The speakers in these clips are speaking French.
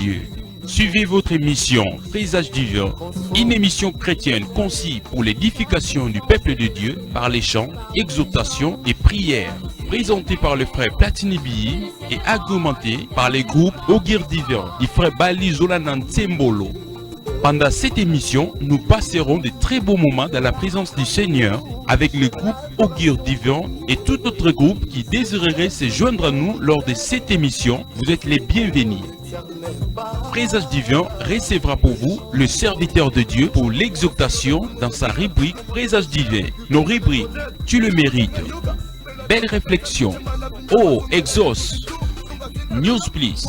Dieu. Suivez votre émission Présage divin, une émission chrétienne conçue pour l'édification du peuple de Dieu par les chants, exhortations et prières. Présentée par le frère Platini Biyi et argumentée par les groupes Ogir Divin du frère Bali Zolanan Tsembolo. Pendant cette émission, nous passerons de très beaux moments dans la présence du Seigneur avec le groupe Ogir Divin et tout autre groupe qui désirerait se joindre à nous lors de cette émission. Vous êtes les bienvenus. Présage divin recevra pour vous le serviteur de Dieu pour l'exhortation dans sa rubrique Présage divin. Nos rubriques, tu le mérites. Belle réflexion. Oh, exauce. News please.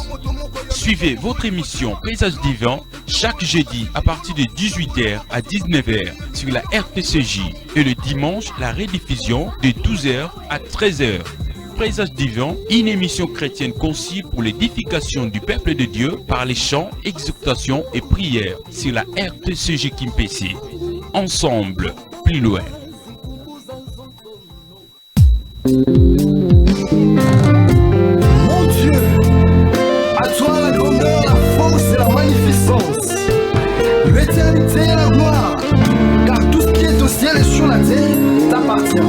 Suivez votre émission Présage divin chaque jeudi à partir de 18h à 19h sur la RTCJ et le dimanche la rediffusion de 12h à 13h. Présage divin, une émission chrétienne conçue pour l'édification du peuple de Dieu par les chants, exhortations et prières sur la RTCJ Kimpessé. Ensemble, plus loin. Mon Dieu, à toi la grandeur, la force et la magnificence, l'éternité et la gloire, car tout ce qui est au ciel et sur la terre t'appartient.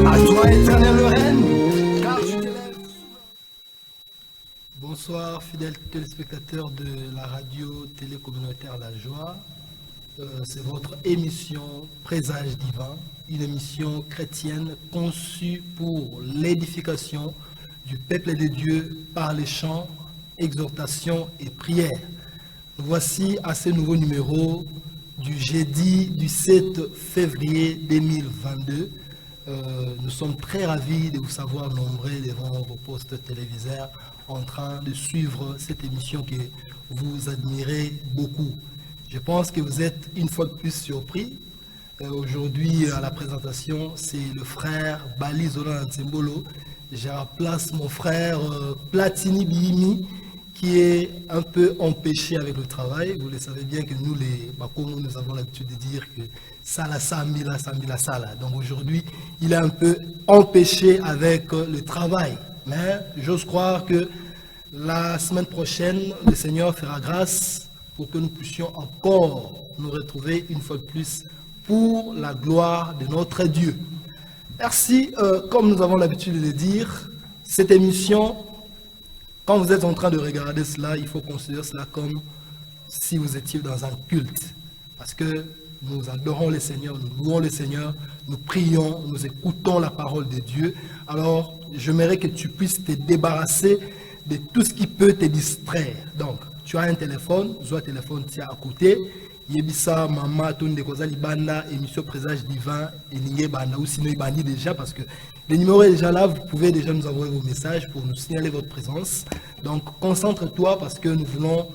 À toi, éternel le règne. Bonsoir fidèles téléspectateurs de la radio télé communautaire La Joie. C'est votre émission Présage divin, une émission chrétienne conçue pour l'édification du peuple de Dieu par les chants, exhortations et prières. Voici à ce nouveau numéro du jeudi du 7 février 2022. Nous sommes très ravis de vous savoir nombreux devant vos postes téléviseurs en train de suivre cette émission que vous admirez beaucoup. Je pense que vous êtes une fois de plus surpris. Aujourd'hui, à la présentation, c'est le frère Bali Zolanan Tsembolo. Je remplace mon frère Platini Biyi, qui est un peu empêché avec le travail. Vous le savez bien que nous, les Bakongo, nous avons l'habitude de dire que Sala Sambila, Sambila Sala. Donc aujourd'hui, il est un peu empêché avec le travail. Mais j'ose croire que la semaine prochaine, le Seigneur fera grâce pour que nous puissions encore nous retrouver une fois de plus pour la gloire de notre Dieu. Merci, comme nous avons l'habitude de le dire, cette émission, quand vous êtes en train de regarder cela, il faut considérer cela comme si vous étiez dans un culte. Parce que nous adorons le Seigneur, nous louons le Seigneur, nous prions, nous écoutons la parole de Dieu. Alors, j'aimerais que tu puisses te débarrasser de tout ce qui peut te distraire. Donc, tu as un téléphone, soit téléphone tient à côté. Yebisa, maman, ton décosa, libanda, émission Présage divin, et l'ingé banda, ou sinon il bandit déjà, parce que le numéro est déjà là, vous pouvez déjà nous envoyer vos messages pour nous signaler votre présence. Donc, concentre-toi parce que nous voulons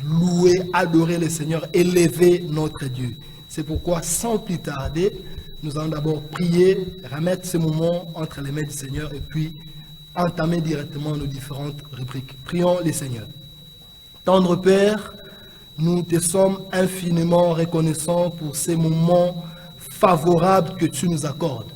louer, adorer le Seigneur, élever notre Dieu. C'est pourquoi, sans plus tarder, nous allons d'abord prier, remettre ce moment entre les mains du Seigneur et puis entamer directement nos différentes rubriques. Prions le Seigneur. Tendre Père, nous te sommes infiniment reconnaissants pour ces moments favorables que tu nous accordes.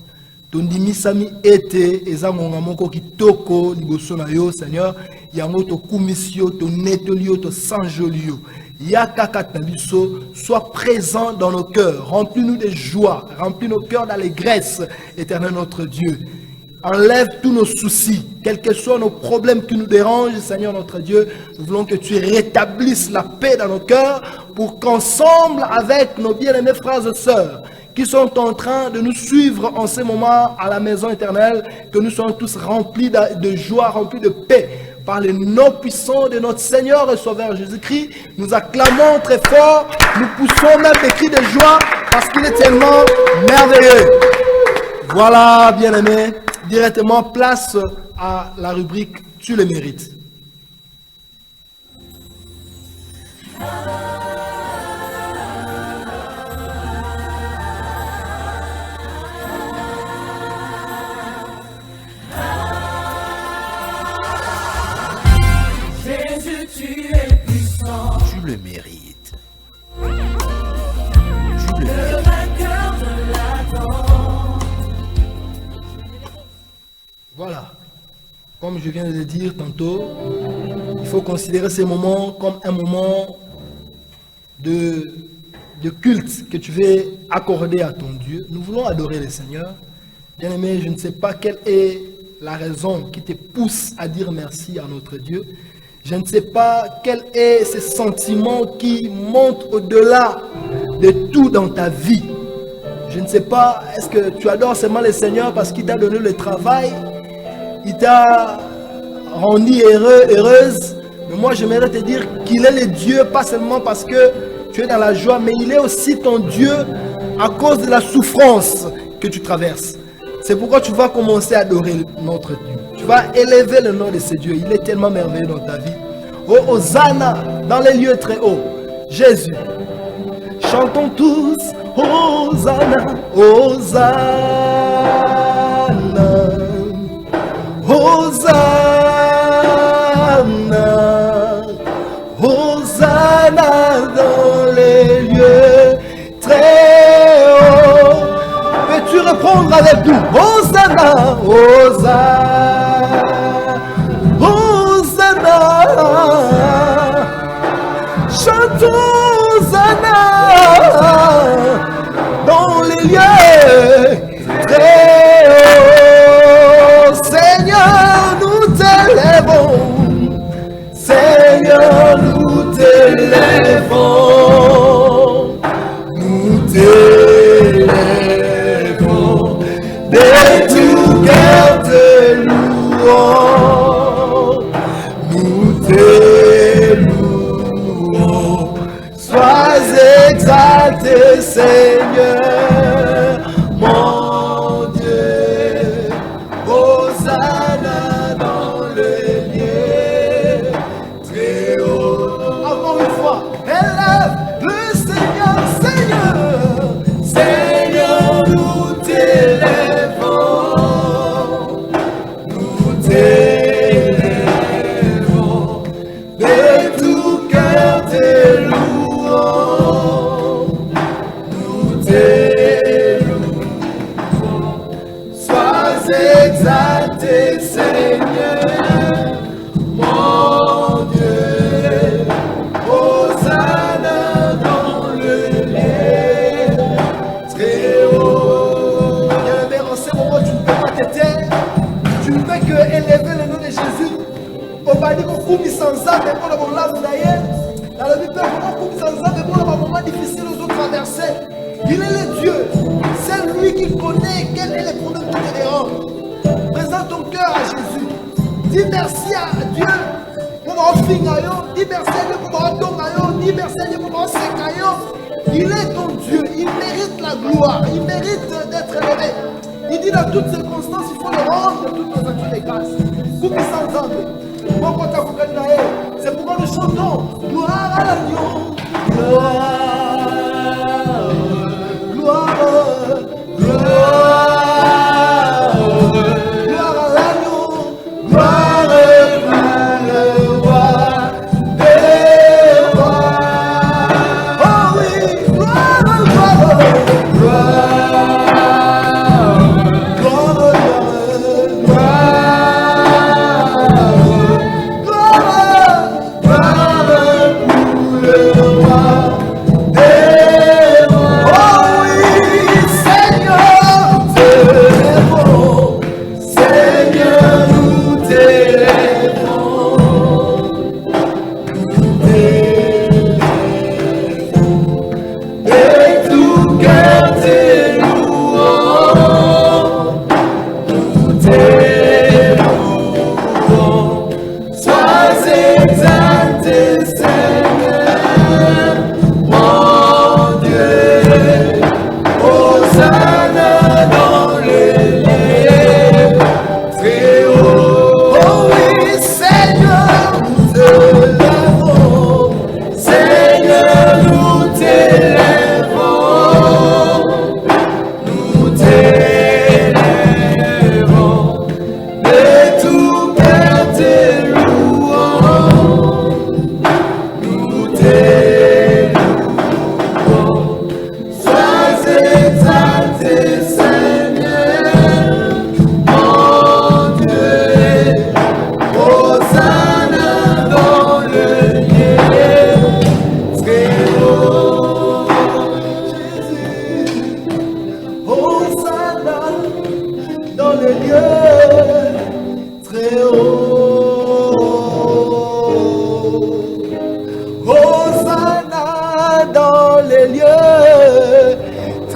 Ton dimisami été, ezangonga moko kitoko liboso na yo Seigneur, yango to kumisio, to netolio, to sanjolio. Yakakatabiso, sois présent dans nos cœurs, remplis-nous de joie, remplis nos cœurs d'allégresse, éternel notre Dieu. Enlève tous nos soucis, quels que soient nos problèmes qui nous dérangent, Seigneur notre Dieu. Nous voulons que tu rétablisses la paix dans nos cœurs pour qu'ensemble, avec nos bien-aimés frères et sœurs, qui sont en train de nous suivre en ce moment à la maison éternelle, que nous soyons tous remplis de joie, remplis de paix. Par le nom puissant de notre Seigneur et Sauveur Jésus-Christ, nous acclamons très fort, nous poussons même des cris de joie parce qu'il est tellement merveilleux. Voilà, bien-aimés, directement place à la rubrique « Tu le mérites ». Tu le mérites. Tu le mérites. Voilà. Comme je viens de le dire tantôt, il faut considérer ces moments comme un moment de culte que tu veux accorder à ton Dieu. Nous voulons adorer le Seigneur. Bien-aimé, je ne sais pas quelle est la raison qui te pousse à dire merci à notre Dieu. Je ne sais pas quel est ce sentiment qui monte au-delà de tout dans ta vie. Je ne sais pas, est-ce que tu adores seulement le Seigneur parce qu'il t'a donné le travail, il t'a rendu heureux, heureuse. Mais moi, j'aimerais te dire qu'il est le Dieu, pas seulement parce que tu es dans la joie, mais il est aussi ton Dieu à cause de la souffrance que tu traverses. C'est pourquoi tu vas commencer à adorer notre Dieu. Tu vas élever le nom de ce Dieu. Il est tellement merveilleux dans ta vie. Oh, Hosanna, dans les lieux très hauts. Jésus. Chantons tous. Hosanna, Hosanna. Hosanna. Hosanna dans les lieux très hauts. Peux-tu reprendre avec nous? Hosanna, Hosanna, Hosanna. Chantons Hosanna dans les lieux très hauts. Seigneur, nous t'élèvons. Seigneur, nous t'élèvons. Nous t'élèvons. De tout cœur te louons, nous t'élouons. Sois exalté, Seigneur, mon Dieu. Hosanna dans le lieu très haut. Encore une fois, élève le Seigneur, Seigneur, Seigneur, nous t'élèvons. Nous t'élèvons, de tout cœur te louons, nous t'élouons. Sois exalté, Seigneur, mon Dieu. Hosanna dans le lieu très haut. Bien-aimé, en ce moment, tu ne peux pas te taire. Tu ne peux que élever le nom de Jésus. On va dire qu'on coupe sans âme pour le moment là, vous voyez. Dans le but, on coupe sans âme pour le moment difficile aux autres traverser. Il est le Dieu. C'est lui qui connaît quel est le problème qui te dérange. Présente ton cœur à Jésus. Dis merci à Dieu pour mon fingayo. Dis merci à Dieu pour mon dongayo. Dis merci à Dieu pour mon sekayo. Il est ton Dieu. Il mérite la gloire. Il mérite d'être élevé. Il dit dans toutes circonstances, il faut le rendre de toutes nos actions de grâce. Coupe sans âme. C'est pourquoi nous chantons gloire à l'agneau. Gloire, gloire, gloire, gloire à l'agneau. Gloire à le roi des rois. Oh oui, gloire, gloire, gloire, gloire, gloire.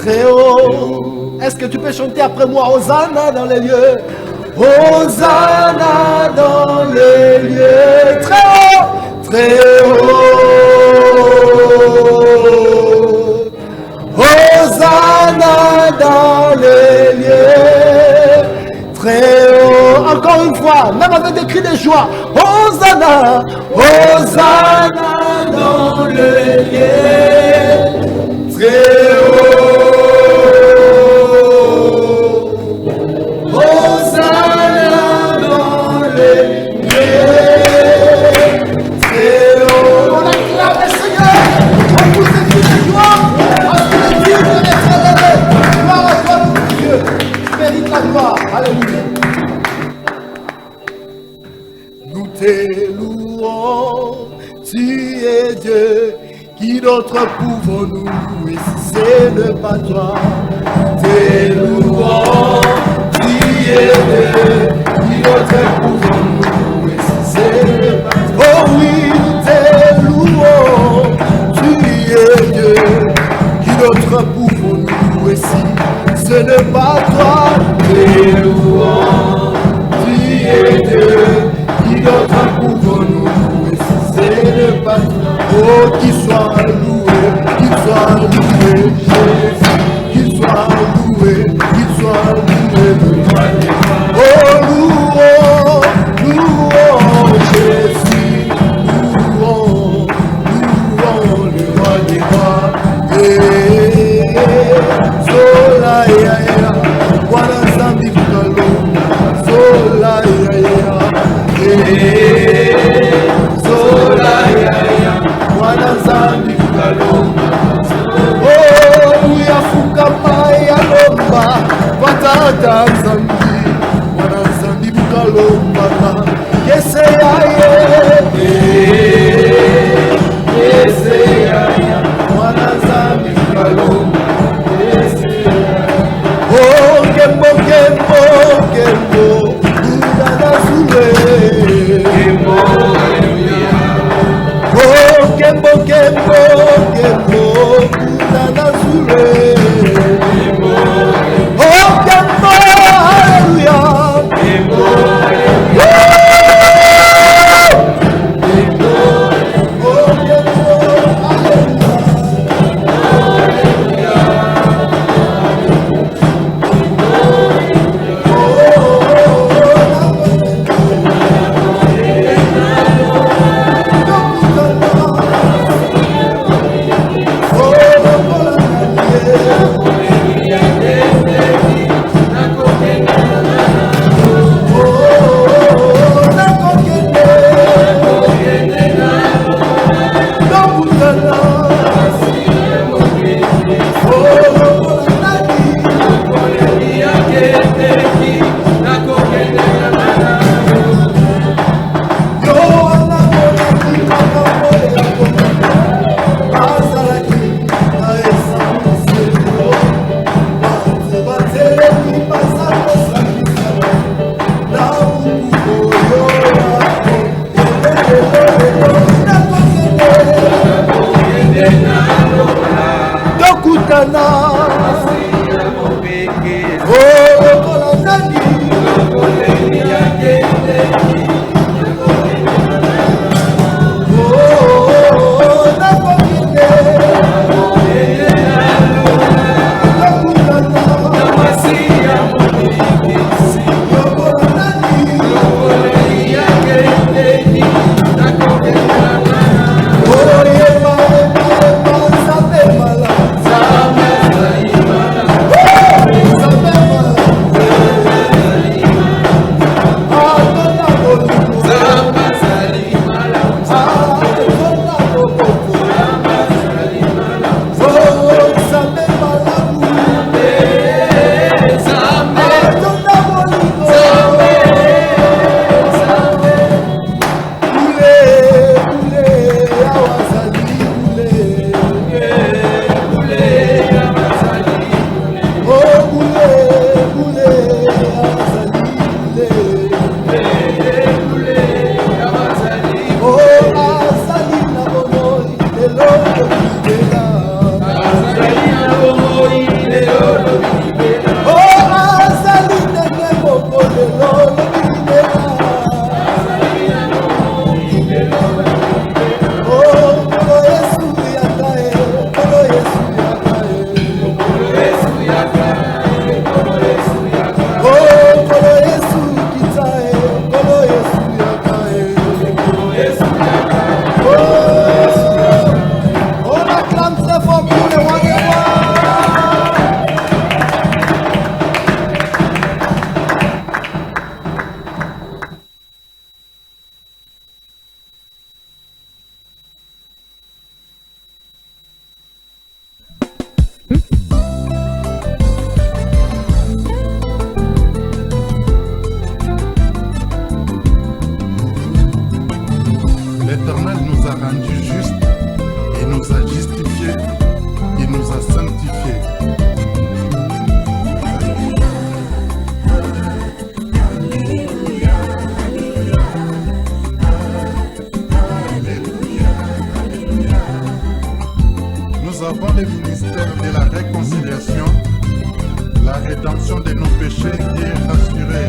très haut. Est-ce que tu peux chanter après moi? Hosanna dans les lieux. Hosanna dans les lieux. Très haut, très haut. Hosanna dans les lieux. Très haut. Encore une fois, même avec des cris de joie. Hosanna, Hosanna dans les lieux. Très haut. Hosanna dans les lieux. Très haut. On acclame le Seigneur. On pousse des cris de joie. Parce que le Dieu de l'être élevé. Gloire à toi, mon Dieu. Tu mérites la gloire. Alléluia. Nous te louons, tu es Dieu, qui d'autre pouvons-nous louer si ce n'est pas toi? Te louons, tu es Dieu, qui d'autre pouvons-nous louer si ce n'est pas toi? Oh oui, nous te louons, tu es Dieu, qui d'autre pouvons-nous louer si ce n'est pas toi? Te louons, tu es Dieu. Qui d'autre pouvons-nous louer si ce n'est pas toi? Oh, qu'il soit loué, Jésus, qu'il soit loué, oh, louons, louons Jésus, louons le roi des rois. Sola ya ya, wana zambi kukalonga, sola ya ya. Sola ya ya, wana zambi kukalomba. Oh, uyafuka ya lomba, watata zambi, wana zambi kukalomba. Yese ya ye, yese ya ya, wana zambi kukalomba. Oh, kembo, kembo, kembo, udana zule. Oh, kembo, kembo, kembo, udana zule. Oh, kembo, hallelujah. Kembo, L'Éternel nous a rendus justes et nous a justifiés, il nous a sanctifiés. Nous avons le ministère de la réconciliation, la rédemption de nos péchés est assurée.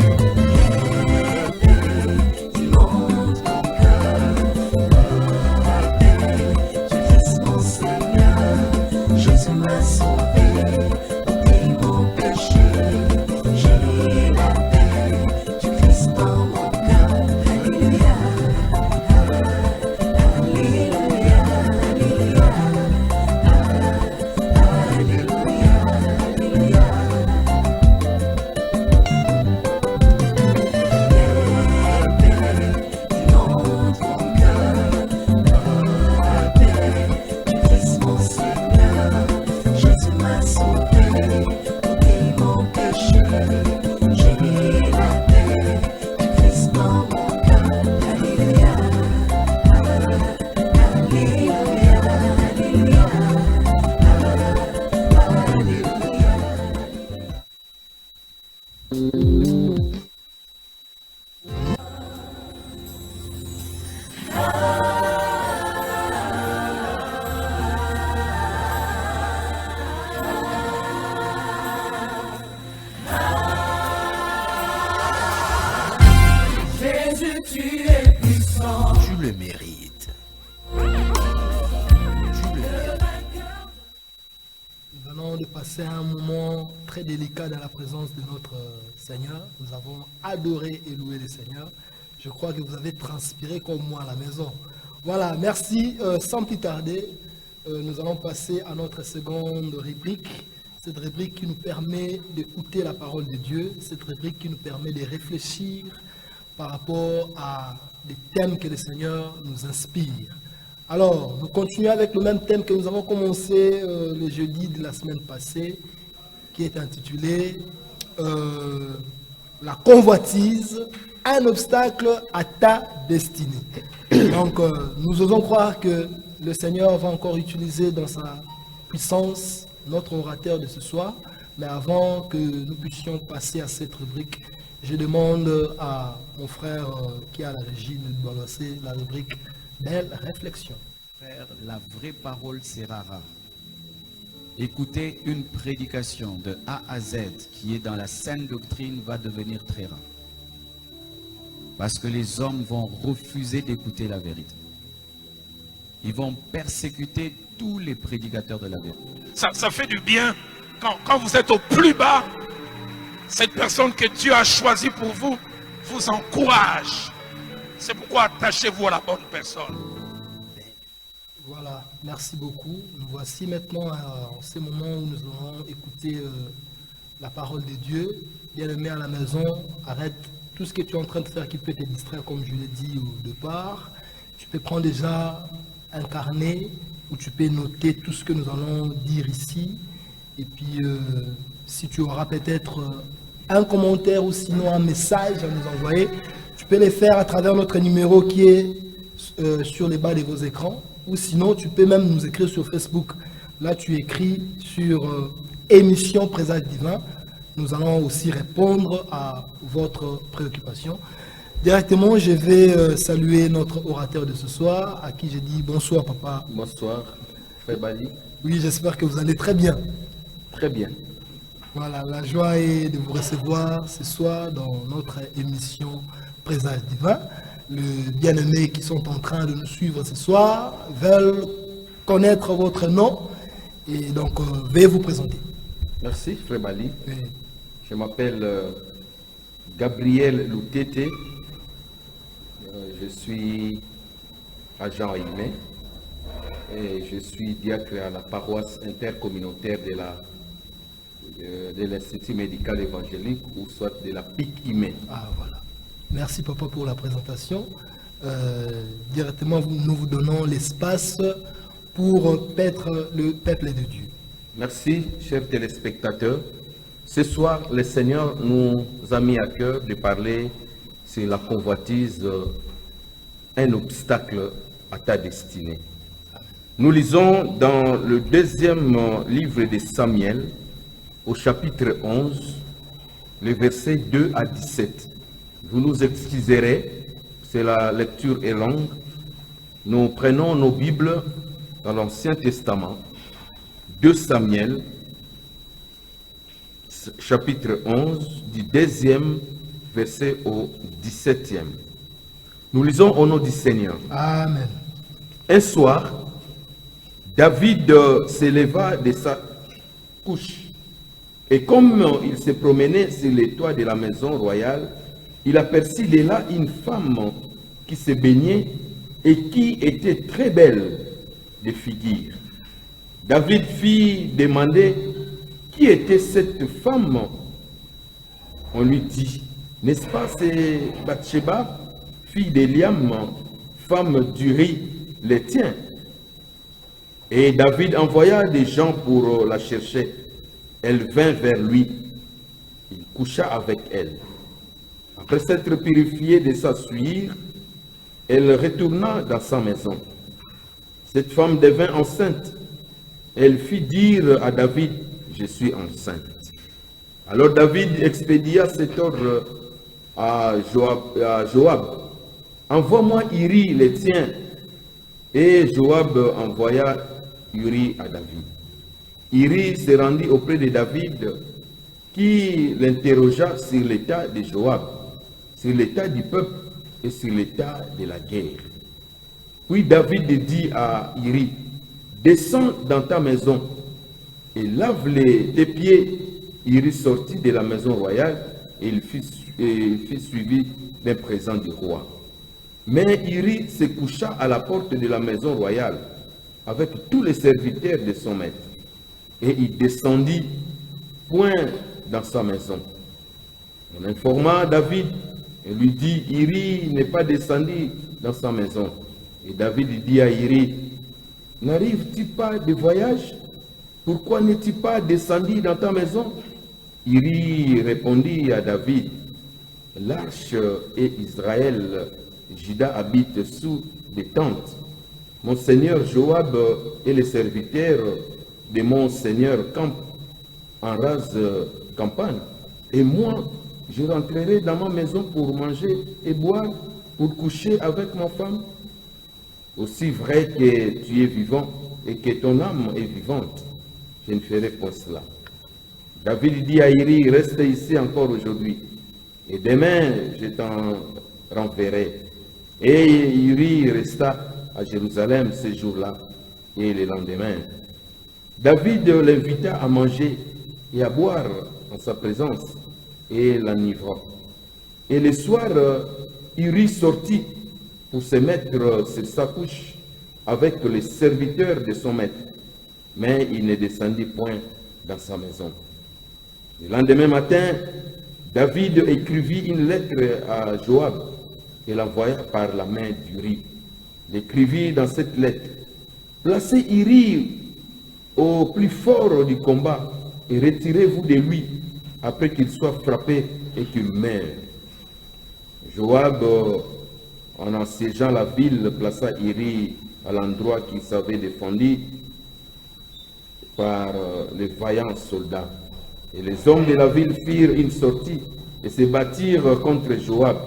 Tu le mérites. Nous venons de passer un moment très délicat dans la présence de notre Seigneur. Nous avons adoré et loué le Seigneur. Je crois que vous avez transpiré comme moi à la maison. Voilà, merci. Sans plus tarder, nous allons passer à notre seconde rubrique. Cette rubrique qui nous permet d'écouter la parole de Dieu. Cette rubrique qui nous permet de réfléchir par rapport à des thèmes que le Seigneur nous inspire. Alors, nous continuons avec le même thème que nous avons commencé le jeudi de la semaine passée, qui est intitulé La convoitise, un obstacle à ta destinée. Donc, nous osons croire que le Seigneur va encore utiliser dans sa puissance notre orateur de ce soir. Mais avant que nous puissions passer à cette rubrique, je demande à mon frère qui est à la régie de nous lancer la rubrique Belle réflexion. Frère, la vraie parole sera rare. Écouter une prédication de A à Z qui est dans la saine doctrine va devenir très rare. Parce que les hommes vont refuser d'écouter la vérité. Ils vont persécuter tous les prédicateurs de la vérité. Ça fait du bien quand vous êtes au plus bas. Cette personne que Dieu a choisie pour vous, vous encourage. C'est pourquoi attachez-vous à la bonne personne. Voilà, merci beaucoup. Nous voici maintenant en ce moment où nous allons écouter la parole de Dieu. Bien-aimé à la maison, arrête tout ce que tu es en train de faire qui peut te distraire, comme je l'ai dit au départ. Tu peux prendre déjà un carnet où tu peux noter tout ce que nous allons dire ici. Et puis, si tu auras peut-être un commentaire ou sinon un message à nous envoyer, tu peux les faire à travers notre numéro qui est sur les bas de vos écrans. Ou sinon, tu peux même nous écrire sur Facebook. Là, tu écris sur émission Présage Divin. Nous allons aussi répondre à votre préoccupation. Directement, je vais saluer notre orateur de ce soir, à qui j'ai dit bonsoir, papa. Bonsoir, frère Bali. Oui, j'espère que vous allez très bien. Très bien. Voilà, la joie est de vous recevoir ce soir dans notre émission Présage Divin. Les bien-aimés qui sont en train de nous suivre ce soir veulent connaître votre nom et donc veuillez vous présenter. Merci, frère Bali. Oui. Je m'appelle Gabriel Loutete. Je suis agent humain et je suis diacre à la paroisse intercommunautaire de l'Institut médical évangélique ou soit de la PIC humaine. Ah voilà. Merci papa pour la présentation. Directement, nous vous donnons l'espace pour paître le peuple de Dieu. Merci, chers téléspectateurs. Ce soir, le Seigneur nous a mis à cœur de parler sur la convoitise, un obstacle à ta destinée. Nous lisons dans le deuxième livre de Samuel, au chapitre 11, les versets 2 à 17. Vous nous excuserez, c'est la lecture est longue. Nous prenons nos Bibles dans l'Ancien Testament, 2 Samuel, chapitre 11, du 2e verset au 17e. Nous lisons au nom du Seigneur. Amen. Un soir, David s'éleva de sa couche. Et comme il se promenait sur les toits de la maison royale, il aperçut de là une femme qui se baignait et qui était très belle de figure. David fit demander qui était cette femme. On lui dit, n'est-ce pas, c'est Bathsheba, fille d'Eliam, femme d'Uri, l'Héthien. Et David envoya des gens pour la chercher. Elle vint vers lui. Il coucha avec elle. Après s'être purifiée de sa souillure, elle retourna dans sa maison. Cette femme devint enceinte. Elle fit dire à David, je suis enceinte. Alors David expédia cet ordre à Joab. Envoie-moi Uri l'Héthien. Et Joab envoya Uri à David. Uri se rendit auprès de David, qui l'interrogea sur l'état de Joab, sur l'état du peuple et sur l'état de la guerre. Puis David dit à Uri, descends dans ta maison et lave tes pieds. Uri sortit de la maison royale et il fut suivi d'un présent du roi. Mais Uri se coucha à la porte de la maison royale avec tous les serviteurs de son maître. Et il descendit point dans sa maison. On informa David et lui dit, Uri n'est pas descendu dans sa maison. Et David dit à Uri, n'arrives-tu pas de voyage? Pourquoi n'es-tu pas descendu dans ta maison? Uri répondit à David, l'arche et Israël, Juda habitent sous des tentes. Mon seigneur Joab et les serviteurs de mon seigneur campent en rase campagne. Et moi, je rentrerai dans ma maison pour manger et boire, pour coucher avec ma femme. Aussi vrai que tu es vivant et que ton âme est vivante, je ne ferai pas cela. David dit à Uri, reste ici encore aujourd'hui, et demain je t'en renverrai. Et Uri resta à Jérusalem ce jour-là et le lendemain. David l'invita à manger et à boire en sa présence et l'enivra. Et le soir, Uri sortit pour se mettre sur sa couche avec les serviteurs de son maître, mais il ne descendit point dans sa maison. Le lendemain matin, David écrivit une lettre à Joab et l'envoya par la main d'Uri. Il écrivit dans cette lettre, placez Uri au plus fort du combat et retirez-vous de lui après qu'il soit frappé et qu'il meure. Joab, en assiégeant la ville, plaça Uri à l'endroit qu'il savait défendu par les vaillants soldats. Et les hommes de la ville firent une sortie et se battirent contre Joab.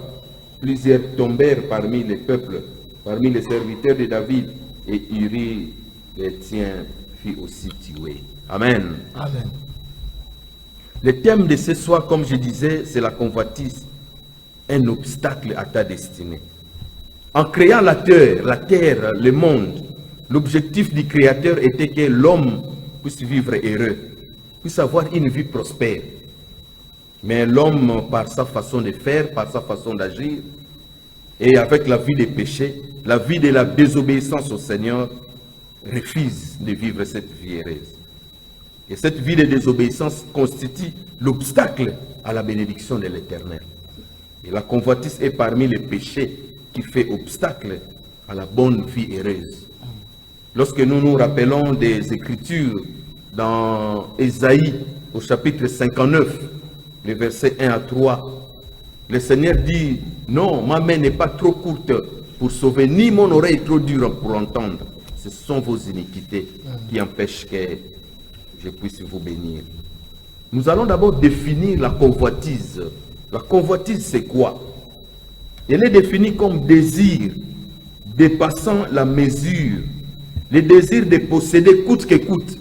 Plusieurs tombèrent parmi les peuples, parmi les serviteurs de David, et Uri l'Héthien fut aussi tué. Amen. Amen. Le thème de ce soir, comme je disais, c'est la convoitise, un obstacle à ta destinée. En créant la terre, le monde, l'objectif du Créateur était que l'homme puisse vivre heureux, puisse avoir une vie prospère. Mais l'homme, par sa façon de faire, par sa façon d'agir, et avec la vie des péchés, la vie de la désobéissance au Seigneur, refuse de vivre cette vie heureuse. Et cette vie de désobéissance constitue l'obstacle à la bénédiction de l'Éternel. Et la convoitise est parmi les péchés qui fait obstacle à la bonne vie heureuse. Lorsque nous nous rappelons des Écritures dans Ésaïe au chapitre 59, les versets 1 à 3. Le Seigneur dit, non, ma main n'est pas trop courte pour sauver, ni mon oreille trop dure pour entendre. Ce sont vos iniquités qui empêchent que je puisse vous bénir. Nous allons d'abord définir la convoitise. La convoitise, c'est quoi? Elle est définie comme désir dépassant la mesure, le désir de posséder coûte que coûte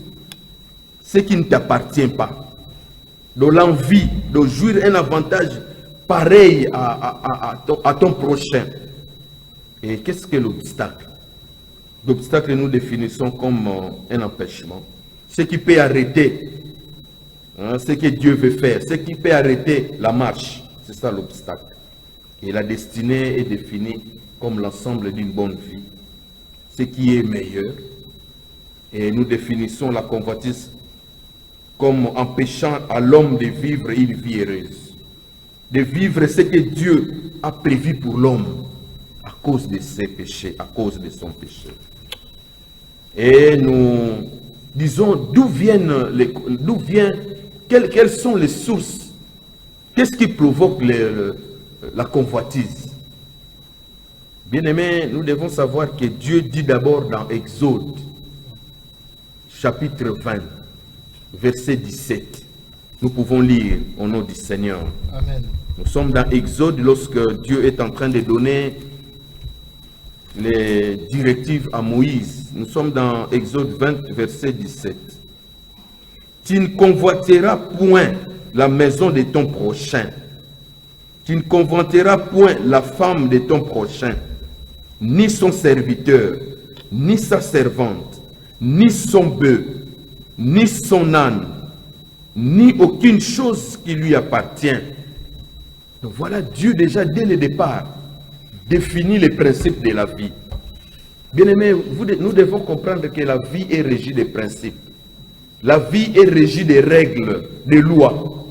ce qui ne t'appartient pas, de l'envie de jouir un avantage pareil à ton prochain. Et qu'est-ce que l'obstacle? L'obstacle, nous définissons comme un empêchement. Ce qui peut arrêter ce que Dieu veut faire, ce qui peut arrêter la marche, c'est ça l'obstacle. Et la destinée est définie comme l'ensemble d'une bonne vie, ce qui est meilleur. Et nous définissons la convoitise comme empêchant à l'homme de vivre une vie heureuse, de vivre ce que Dieu a prévu pour l'homme à cause de ses péchés, à cause de son péché. Et nous disons quelles sont les sources, qu'est-ce qui provoque la convoitise. Bien-aimés, nous devons savoir que Dieu dit d'abord dans Exode, chapitre 20, verset 17. Nous pouvons lire au nom du Seigneur. Amen. Nous sommes dans Exode lorsque Dieu est en train de donner les directives à Moïse. Nous sommes dans Exode 20, verset 17. Tu ne convoiteras point la maison de ton prochain. Tu ne convoiteras point la femme de ton prochain, ni son serviteur, ni sa servante, ni son bœuf, ni son âne, ni aucune chose qui lui appartient. Donc voilà, Dieu déjà dès le départ définit les principes de la vie. Bien-aimés, nous devons comprendre que la vie est régie des principes. La vie est régie des règles, des lois.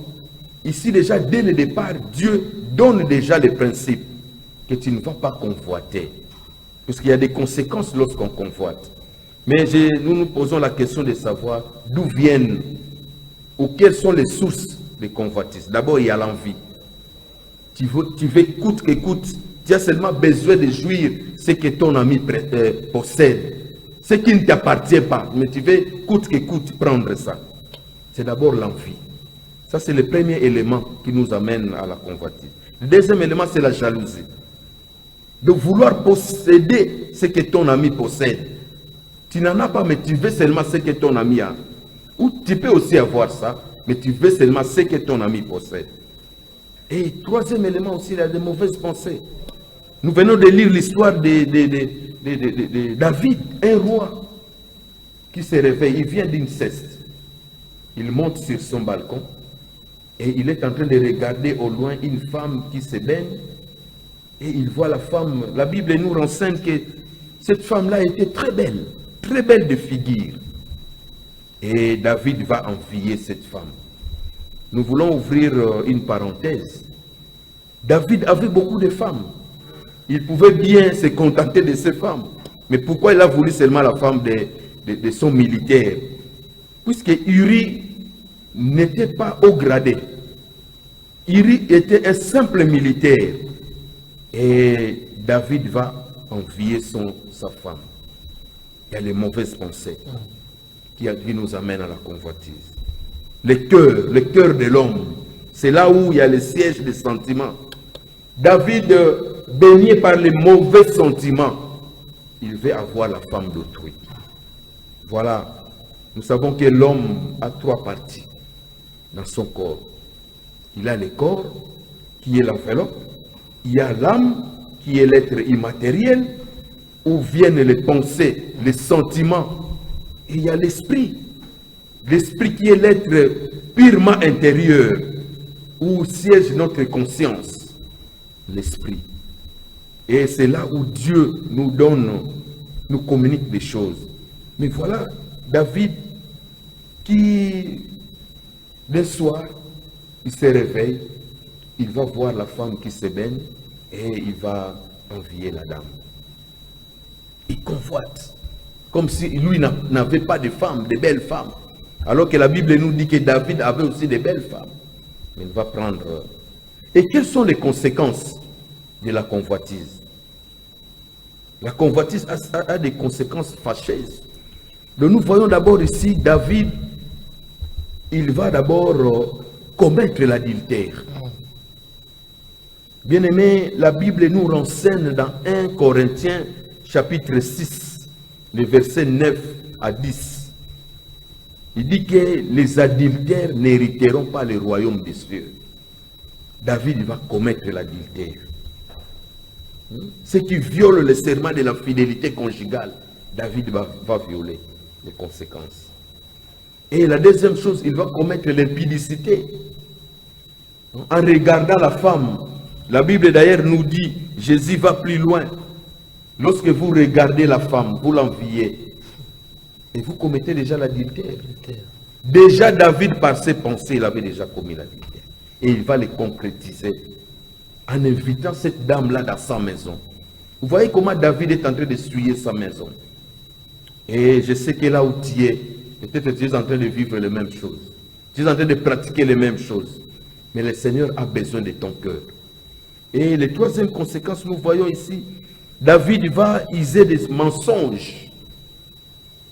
Ici déjà, dès le départ, Dieu donne déjà les principes que tu ne vas pas convoiter. Parce qu'il y a des conséquences lorsqu'on convoite. Mais nous nous posons la question de savoir d'où viennent ou quelles sont les sources des convoitises. D'abord, il y a l'envie. Tu veux coûte que coûte, tu as seulement besoin de jouir ce que ton ami possède. Ce qui ne t'appartient pas, mais tu veux coûte que coûte prendre ça. C'est d'abord l'envie. Ça, c'est le premier élément qui nous amène à la convoitise. Le deuxième élément, c'est la jalousie. De vouloir posséder ce que ton ami possède. Tu n'en as pas, mais tu veux seulement ce que ton ami a. Ou tu peux aussi avoir ça, mais tu veux seulement ce que ton ami possède. Et troisième élément aussi, il y a des mauvaises pensées. Nous venons de lire l'histoire de David, un roi qui se réveille. Il vient d'une sieste. Il monte sur son balcon et il est en train de regarder au loin une femme qui se baigne. Et il voit la femme. La Bible nous renseigne que cette femme-là était très belle de figure. Et David va envier cette femme. Nous voulons ouvrir une parenthèse. David avait beaucoup de femmes. Il pouvait bien se contenter de ces femmes. Mais pourquoi il a voulu seulement la femme de son militaire? Puisque Uri n'était pas haut gradé. Uri était un simple militaire. Et David va envier sa femme. Il y a les mauvaises pensées qui nous amènent à la convoitise. Le cœur de l'homme, c'est là où il y a le siège des sentiments. David, baigné par les mauvais sentiments, il veut avoir la femme d'autrui. Voilà, nous savons que l'homme a trois parties dans son corps. Il a le corps, qui est l'enveloppe. Il y a l'âme, qui est l'être immatériel, où viennent les pensées, les sentiments. Et il y a l'esprit. L'esprit qui est l'être purement intérieur, où siège notre conscience. L'esprit. Et c'est là où Dieu nous communique des choses. Mais voilà, David, qui, le soir, il se réveille, il va voir la femme qui se baigne, et il va envier la dame. Il convoite. Comme si lui n'avait pas de femmes, de belles femmes. Alors que la Bible nous dit que David avait aussi de belles femmes. Mais il va prendre... Et quelles sont les conséquences de la convoitise? La convoitise a des conséquences fâcheuses. Donc nous voyons d'abord ici, David, il va d'abord commettre l'adultère. Bien-aimé, la Bible nous renseigne dans 1 Corinthiens chapitre 6, les versets 9 à 10. Il dit que les adultères n'hériteront pas le royaume des cieux. David va commettre l'adultère. Ceux qui violent le serment de la fidélité conjugale, David va violer les conséquences. Et la deuxième chose, il va commettre l'impudicité. En regardant la femme, la Bible d'ailleurs nous dit, Jésus va plus loin. Lorsque vous regardez la femme, vous l'enviez. Et vous commettez déjà l'adultère. Déjà David, par ses pensées, il avait déjà commis l'adultère. Et il va les concrétiser en invitant cette dame-là dans sa maison. Vous voyez comment David est en train de souiller sa maison. Et je sais que là où tu es, peut-être tu es en train de vivre les mêmes choses. Tu es en train de pratiquer les mêmes choses. Mais le Seigneur a besoin de ton cœur. Et les troisième conséquence, nous voyons ici, David va user des mensonges.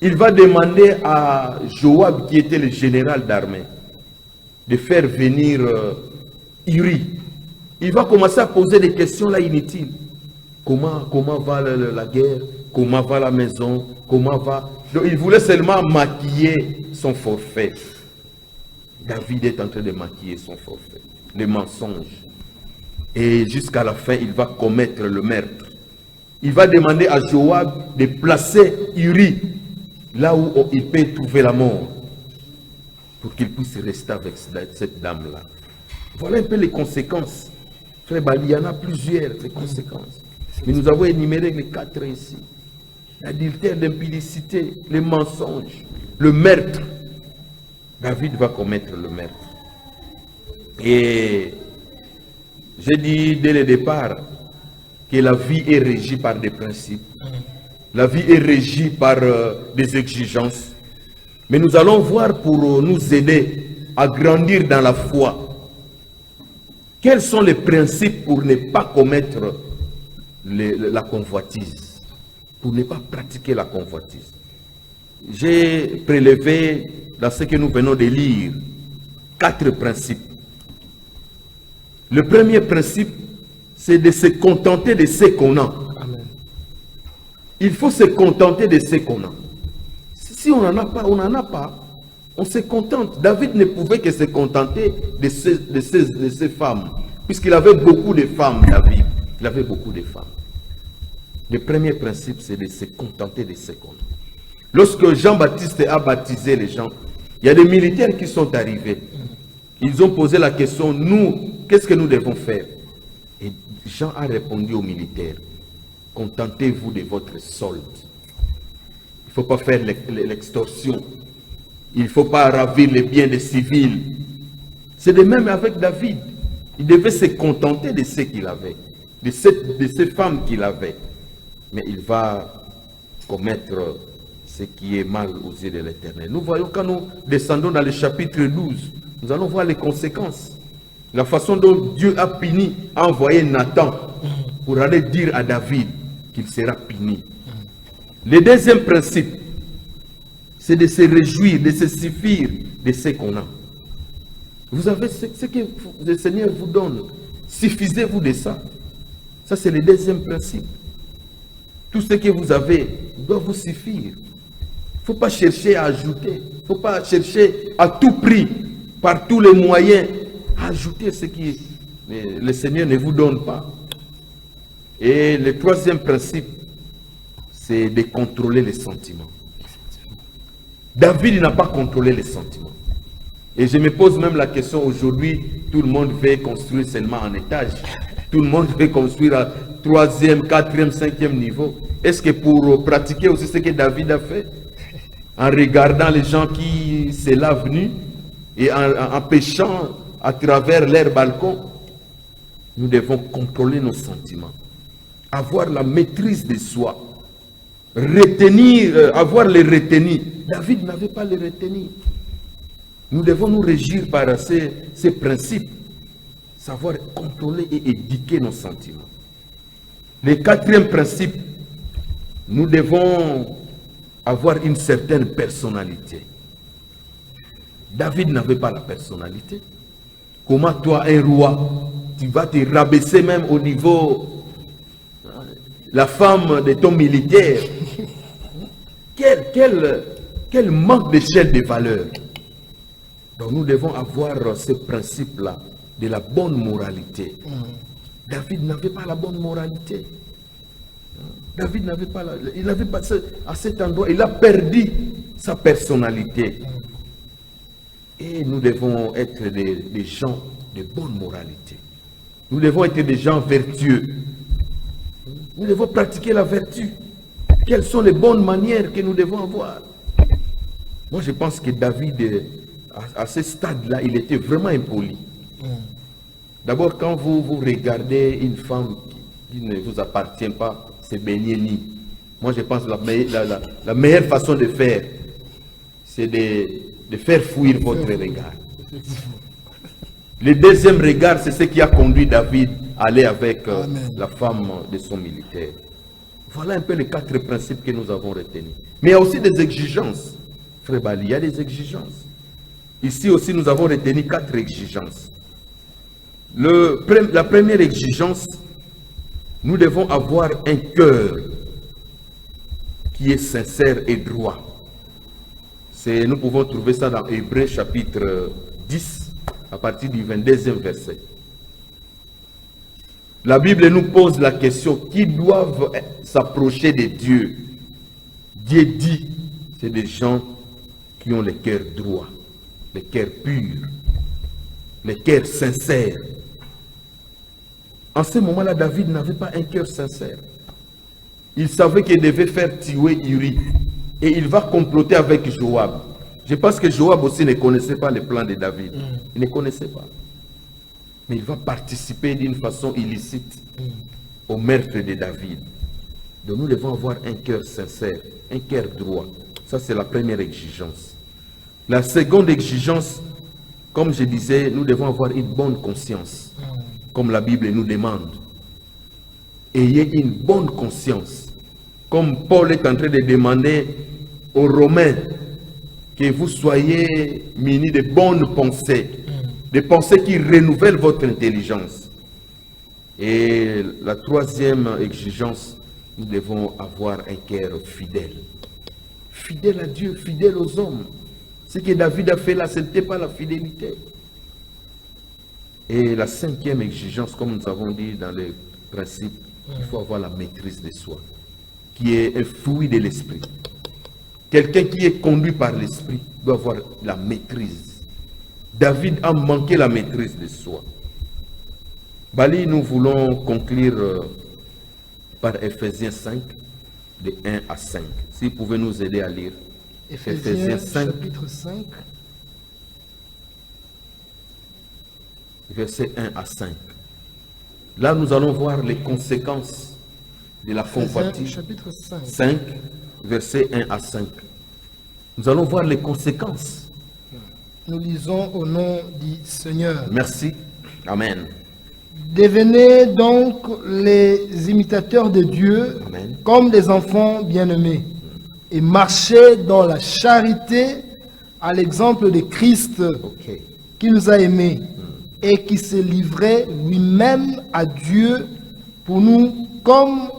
Il va demander à Joab, qui était le général d'armée, de faire venir Uri. Il va commencer à poser des questions là inutiles. Comment va la guerre? Comment va la maison? Comment va... Donc, il voulait seulement maquiller son forfait. David est en train de maquiller son forfait. Les mensonges. Et jusqu'à la fin, il va commettre le meurtre. Il va demander à Joab de placer Uri là où il peut trouver la mort, pour qu'il puisse rester avec cette dame-là. Voilà un peu les conséquences. Frère Bali, il y en a plusieurs, les conséquences. Mais nous avons énuméré les 4 ici. L'adultère, l'impudicité, les mensonges, le meurtre. David va commettre le meurtre. Et j'ai dit dès le départ que la vie est régie par des principes. La vie est régie par des exigences. Mais nous allons voir, pour nous aider à grandir dans la foi, quels sont les principes pour ne pas commettre la convoitise, pour ne pas pratiquer la convoitise. J'ai prélevé dans ce que nous venons de lire 4 principes. Le premier principe, c'est de se contenter de ce qu'on a. Amen. Il faut se contenter de ce qu'on a. Si on n'en a pas, on n'en a pas. On se contente. David ne pouvait que se contenter de ces femmes. Puisqu'il avait beaucoup de femmes, David. Il avait beaucoup de femmes. Le premier principe, c'est de se contenter de ce qu'on a. Lorsque Jean-Baptiste a baptisé les gens, il y a des militaires qui sont arrivés. Ils ont posé la question, nous, qu'est-ce que nous devons faire? Et Jean a répondu aux militaires, contentez-vous de votre solde. Il ne faut pas faire l'extorsion. Il ne faut pas ravir les biens des civils. C'est de même avec David. Il devait se contenter de ce qu'il avait, de ces femmes qu'il avait. Mais il va commettre ce qui est mal aux yeux de l'Éternel. Nous voyons, quand nous descendons dans le chapitre 12, nous allons voir les conséquences. La façon dont Dieu a puni, a envoyé Nathan pour aller dire à David qu'il sera puni. Le deuxième principe, c'est de se réjouir, de se suffire de ce qu'on a. Vous avez ce que le Seigneur vous donne. Suffisez-vous de ça. Ça, c'est le deuxième principe. Tout ce que vous avez doit vous suffire. Il ne faut pas chercher à ajouter. Il ne faut pas chercher à tout prix, par tous les moyens, à ajouter ce que le Seigneur ne vous donne pas. Et le troisième principe, c'est de contrôler les sentiments. David n'a pas contrôlé les sentiments. Et je me pose même la question aujourd'hui, tout le monde veut construire seulement en étage. Tout le monde veut construire à 3e, 4e, 5e niveau. Est-ce que pour pratiquer aussi ce que David a fait, en regardant les gens qui se lavent nus et en pêchant à travers leurs balcons, nous devons contrôler nos sentiments. Avoir la maîtrise de soi. Retenir, avoir les retenir. David n'avait pas les retenir. Nous devons nous régir par ces principes, savoir contrôler et éduquer nos sentiments. Le quatrième principe, nous devons avoir une certaine personnalité. David n'avait pas la personnalité. Comment toi, un roi, tu vas te rabaisser même au niveau la femme de ton militaire? Quel manque d'échelle de valeur. Donc nous devons avoir ce principe-là de la bonne moralité. David n'avait pas la bonne moralité. David n'avait pas, il n'avait pas à cet endroit, il a perdu sa personnalité. Et nous devons être des gens de bonne moralité. Nous devons être des gens vertueux. Nous devons pratiquer la vertu. Quelles sont les bonnes manières que nous devons avoir? Moi, je pense que David, à ce stade-là, il était vraiment impoli. D'abord, quand vous regardez une femme qui ne vous appartient pas, c'est baigner ni. Moi, je pense que la meilleure façon de faire, c'est de faire fuir votre regard. Le deuxième regard, c'est ce qui a conduit David à aller avec la femme de son militaire. Voilà un peu les 4 principes que nous avons retenus. Mais il y a aussi des exigences. Frère Bali, il y a des exigences. Ici aussi, nous avons retenu 4 exigences. La première exigence, nous devons avoir un cœur qui est sincère et droit. Nous pouvons trouver ça dans Hébreux chapitre 10, à partir du 22e verset. La Bible nous pose la question, qui doivent s'approcher de Dieu? Dieu dit, c'est des gens qui ont le cœur droit, le cœur pur, le cœur sincère. En ce moment-là, David n'avait pas un cœur sincère. Il savait qu'il devait faire tuer Uri. Et il va comploter avec Joab. Je pense que Joab aussi ne connaissait pas les plans de David. Il ne connaissait pas. Mais il va participer d'une façon illicite au meurtre de David. Donc nous devons avoir un cœur sincère, un cœur droit. Ça, c'est la première exigence. La seconde exigence, comme je disais, nous devons avoir une bonne conscience. Comme la Bible nous demande. Ayez une bonne conscience. Comme Paul est en train de demander aux Romains que vous soyez munis de bonnes pensées. Des pensées qui renouvellent votre intelligence. Et la troisième exigence, nous devons avoir un cœur fidèle. Fidèle à Dieu, fidèle aux hommes. Ce que David a fait là, ce n'était pas la fidélité. Et la cinquième exigence, comme nous avons dit dans les principes, il faut avoir la maîtrise de soi, qui est un fruit de l'esprit. Quelqu'un qui est conduit par l'esprit doit avoir la maîtrise. David a manqué la maîtrise de soi. Bali, nous voulons conclure par Ephésiens 5, de 1 à 5. Si vous pouvez nous aider à lire. Ephésiens 5, chapitre 5. Versets 1 à 5. Là, nous allons voir les conséquences de la convoitise. Chapitre 5. 5, versets 1 à 5. Nous allons voir les conséquences. Nous lisons au nom du Seigneur. Merci. Amen. Devenez donc les imitateurs de Dieu. Amen. Comme des enfants bien-aimés, et marchez dans la charité à l'exemple de Christ, Ok. qui nous a aimés et qui s'est livré lui-même à Dieu pour nous comme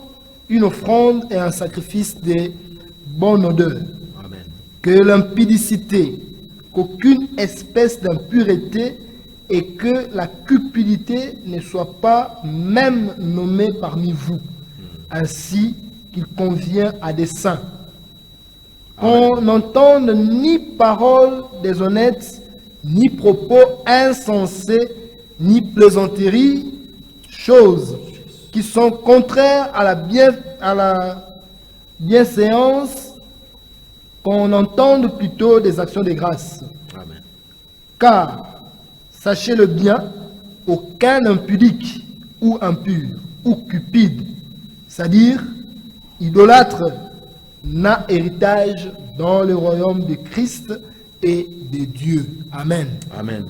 une offrande et un sacrifice de bonne odeur. Amen. Que l'impudicité, qu'aucune espèce d'impureté et que la cupidité ne soit pas même nommée parmi vous, ainsi qu'il convient à des saints. Qu'on n'entende ni paroles déshonnêtes, ni propos insensés, ni plaisanteries, choses qui sont contraires à la bienséance, qu'on entende plutôt des actions de grâce. Amen. Car, sachez-le bien, aucun impudique ou impur ou cupide, c'est-à-dire idolâtre, n'a héritage dans le royaume de Christ et de Dieu. Amen. Amen.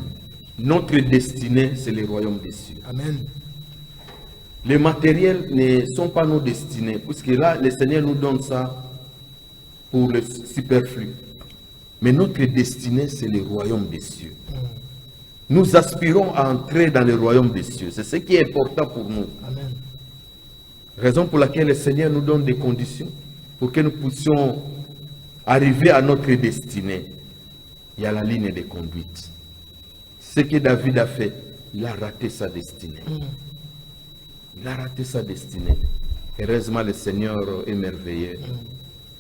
Notre destinée, c'est le royaume des cieux. Amen. Les matériels ne sont pas nos destinées, puisque là, le Seigneur nous donne ça pour le superflu. Mais notre destinée, c'est le royaume des cieux. Nous aspirons à entrer dans le royaume des cieux. C'est ce qui est important pour nous. Amen. Raison pour laquelle le Seigneur nous donne des conditions pour que nous puissions arriver à notre destinée. Il y a la ligne de conduite. Ce que David a fait, il a raté sa destinée. Il a raté sa destinée. Heureusement, le Seigneur est merveilleux.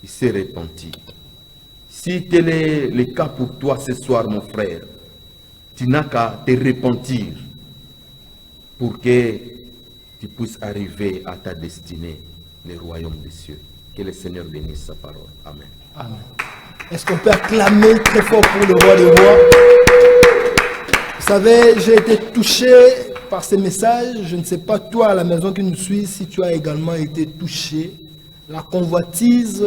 Il s'est repenti. Si tel est le cas pour toi ce soir, mon frère, tu n'as qu'à te repentir pour que tu puisses arriver à ta destinée, le royaume des cieux. Que le Seigneur bénisse sa parole. Amen. Amen. Est-ce qu'on peut acclamer très fort pour le roi des rois? Vous savez, j'ai été touché par ces messages. Je ne sais pas toi à la maison qui nous suit si tu as également été touché. La convoitise,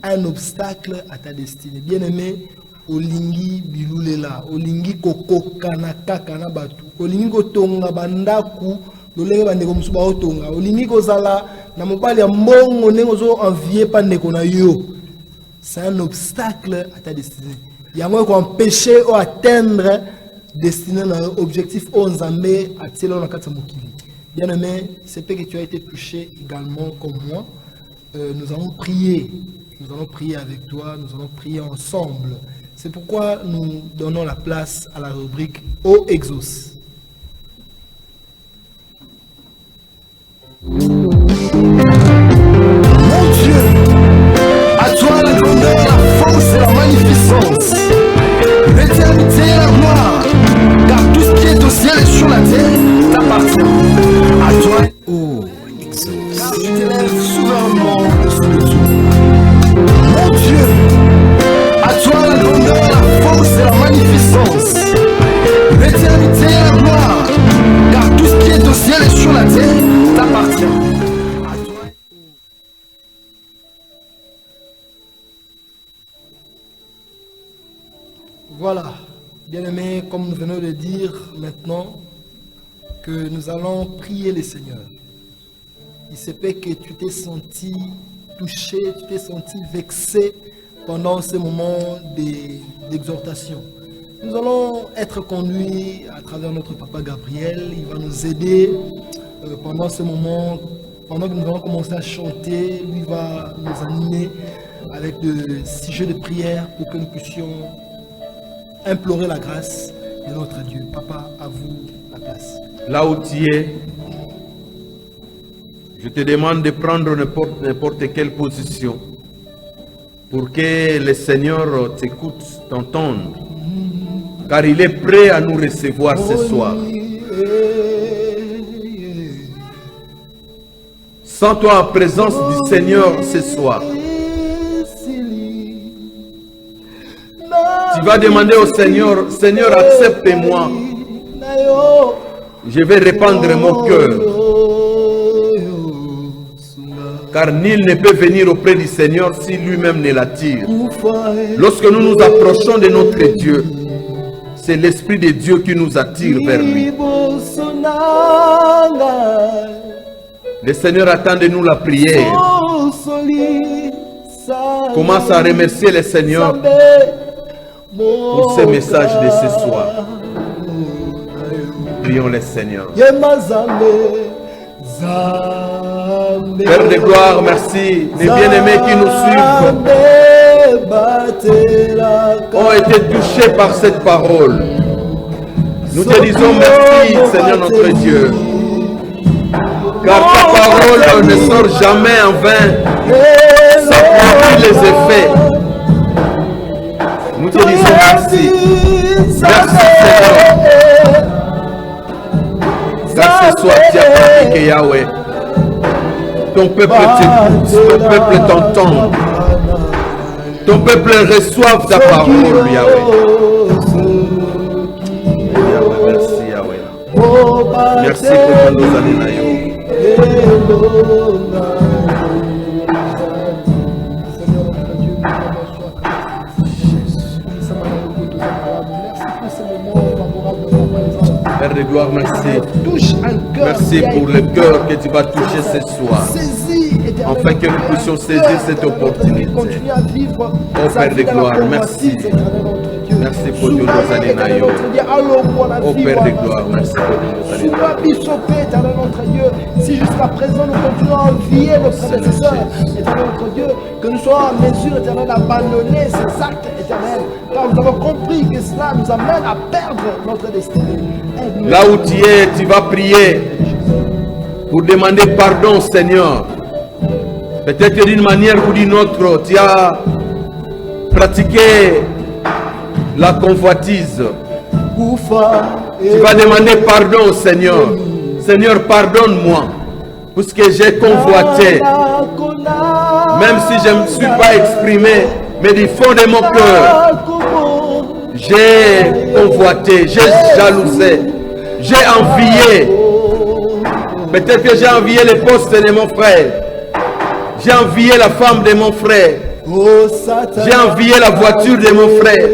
un obstacle à ta destinée. Bien-aimé, olingi bilulela, olingi koko kanaka kanabatu, olingi kotonga bandaku, lolenge bandeko musu ba otonga, olingi kozala na mobali ya mbongo ndenge ozo envier pa ndeko na yo. C'est un obstacle à ta destinée. Il y a moyen qu'on empêche ou atteindre destinée dans l'objectif on zambé à tirer dans la carte mokili. Bien aimé, c'est peut que tu as été touché également comme moi. Nous allons prier. Nous allons prier avec toi. Nous allons prier ensemble. C'est pourquoi nous donnons la place à la rubrique Ô Exos. Mon Dieu, à toi la grandeur, la force et la magnificence, l'éternité et la gloire, car tout ce qui est au ciel et sur la terre t'appartient. À toi, Oh, Exos. car tu t'élèves souverainement au-dessus de tout. Mon Dieu, à toi la grandeur, la force et la magnificence, l'éternité et la gloire, car tout ce qui est au ciel et sur la terre t'appartient. Voilà, bien-aimés, comme nous venons de dire maintenant, que nous allons prier le Seigneur. Il se peut que tu t'es senti touché, tu t'es senti vexé pendant ce moment d'exhortation. Nous allons être conduits à travers notre papa Gabriel. Il va nous aider pendant ce moment, pendant que nous allons commencer à chanter. Lui va nous animer avec des sujets de prière pour que nous puissions implorer la grâce de notre Dieu. Papa, à vous la place. Là où tu es, je te demande de prendre n'importe quelle position pour que le Seigneur t'écoute, t'entende, car il est prêt à nous recevoir ce soir. Sens-toi en présence du Seigneur ce soir. Tu vas demander au Seigneur, Seigneur, accepte-moi. Je vais répandre mon cœur. Car nul ne peut venir auprès du Seigneur si lui-même ne l'attire. Lorsque nous nous approchons de notre Dieu, c'est l'Esprit de Dieu qui nous attire vers lui. Le Seigneur attend de nous la prière. Commence à remercier le Seigneur pour ce message de ce soir. Prions le Seigneur. Père de gloire, merci. Les bien-aimés qui nous suivent ont été touchés par cette parole. Nous te disons merci, Seigneur notre Dieu. Car ta parole ne sort jamais en vain, sans produire les effets. Nous te disons merci. Merci Seigneur. Car ce soir tu as pratiqué Yahweh. Ton peuple t'écoute, ton peuple t'entend. Ton peuple reçoit ta parole, Yahweh. Yahweh, merci Yahweh. Merci pour ton nous amener. mots favorables de ta présence. Père de gloire, merci. Touche un cœur. Merci pour le cœur que tu vas toucher ce soir. Saisis, Éternel, Afin que nous puissions saisir cette opportunité. Continue à vivre Oh sa Père vie de dans la gloire, convoitise, merci. Éternel, notre Dieu. Merci pour Dieu nous aller naïo. Oh Père de gloire, merci pour Dieu nous aller Éternel notre Dieu, si jusqu'à présent nous continuons à envier nos prédécesseurs, Éternel notre Dieu, que nous soyons en mesure, Éternel, d'abandonner ces actes, Éternel, car nous avons compris que cela nous amène à perdre notre destinée. Aide-nous. Là où tu es, tu vas prier pour demander pardon, Seigneur. Peut-être d'une manière ou d'une autre, tu as pratiqué la convoitise. Tu vas demander pardon, Seigneur. Seigneur, pardonne-moi pour ce que j'ai convoité. Même si je ne me suis pas exprimé, mais du fond de mon cœur, j'ai convoité, j'ai jalousé, j'ai envié. Peut-être que j'ai envié les postes de mon frère. J'ai envié la femme de mon frère. J'ai envié la voiture de mon frère.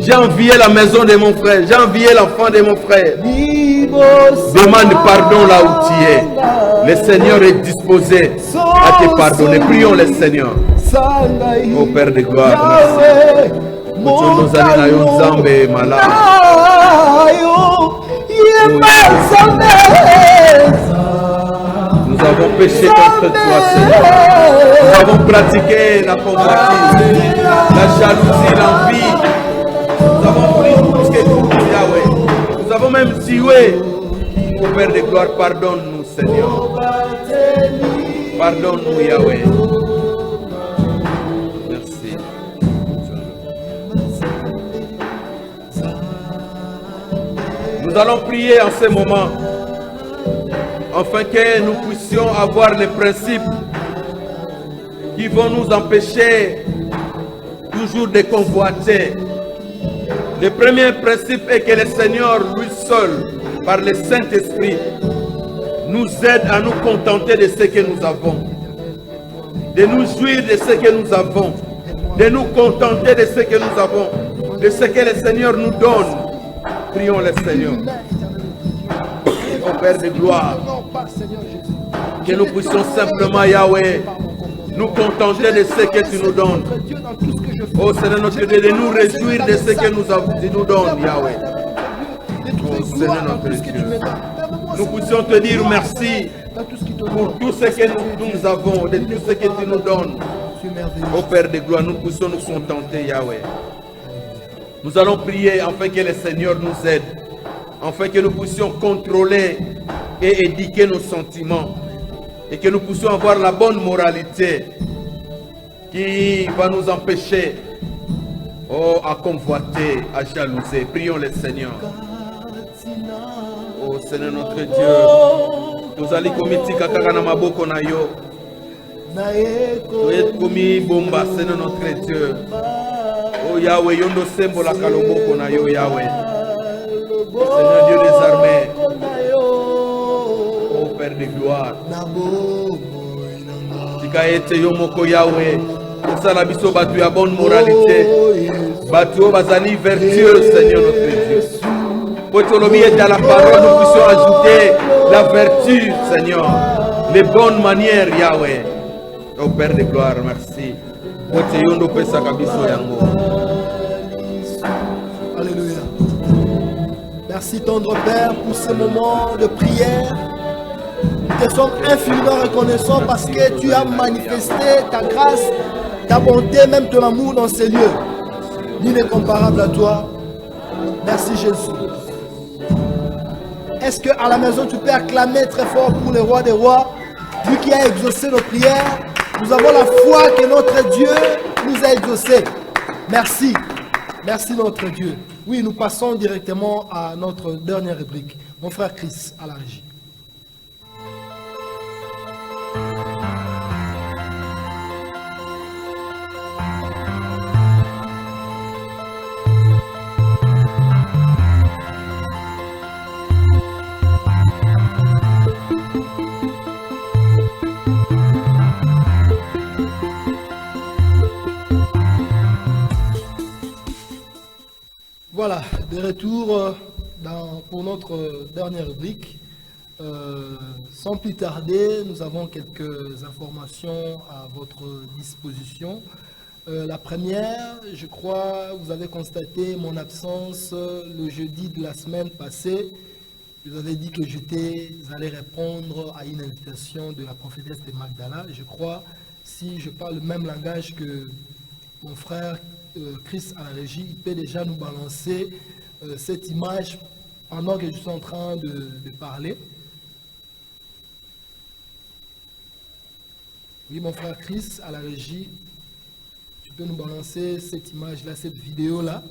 J'ai envié la maison de mon frère. J'ai envié l'enfant de mon frère. Demande pardon là où tu es. Le Seigneur est disposé à te pardonner. Prions le Seigneur. Ô Père de gloire, merci. Nous avons péché contre toi, Seigneur. Nous avons pratiqué la convoitise, la jalousie, l'envie. Nous avons pris tout ce que nous dit, Yahweh. Nous avons même tué. Ô Père de gloire, pardonne-nous, Seigneur. Pardonne-nous, Yahweh. Merci. Nous allons prier en ce moment, afin que nous puissions avoir les principes qui vont nous empêcher toujours de convoiter. Le premier principe est que le Seigneur, lui seul, par le Saint-Esprit, nous aide à nous contenter de ce que nous avons, de nous jouir de ce que nous avons, de nous contenter de ce que nous avons, de ce que le Seigneur nous donne. Prions le Seigneur. Ô Père de gloire, que nous puissions simplement, Yahweh, nous contenter de ce que tu nous donnes. Oh Seigneur notre Dieu, de nous réjouir de ce que tu nous donnes, Yahweh. Oh Seigneur notre Dieu, nous puissions te dire merci pour tout ce que nous avons, de tout ce que tu nous donnes. Ô Père de gloire, nous puissions nous contenter, Yahweh. Nous allons prier afin que le Seigneur nous aide, afin que nous puissions contrôler et éduquer nos sentiments, et que nous puissions avoir la bonne moralité qui va nous empêcher à convoiter, à jalouser. Prions le Seigneur. Oh Seigneur notre Dieu, nous allons komitika kaka na maboko na yo. Nous komi bomba, Seigneur notre Dieu. Oh Yahweh, yondo sembo la kaloboko na yo, Yahweh. Seigneur Dieu des armées. Oh Père de gloire. Tika ete yo moko Yahweh. Osala biso batu ya bonne moralité. Batu bazali vertueux, Seigneur notre Dieu. Pour te dans la parole, nous puissions ajouter la vertu, Seigneur. Les bonnes manières, Yahweh. Oh Père de gloire, merci. Alléluia. Merci tendre Père pour ce moment de prière. Nous te sommes infiniment reconnaissants parce que tu as manifesté ta grâce, ta bonté, même ton amour dans ces lieux. Nul n'est comparable à toi. Merci Jésus. Est-ce qu'à la maison tu peux acclamer très fort pour le roi des rois, lui qui a exaucé nos prières? Nous avons la foi que notre Dieu nous a exaucés. Merci. Merci notre Dieu. Oui, nous passons directement à notre dernière rubrique. Mon frère Chris à la régie. Voilà, de retour pour notre dernière rubrique. Sans plus tarder, nous avons quelques informations à votre disposition. La première, je crois, vous avez constaté mon absence le jeudi de la semaine passée. Je vous avais dit que j'étais allé répondre à une invitation de la prophétesse de Magdala. Je crois, si je parle le même langage que mon frère Chris à la régie, il peut déjà nous balancer cette image pendant que je suis en train de parler. Oui, mon frère Chris à la régie, tu peux nous balancer cette image-là, cette vidéo-là,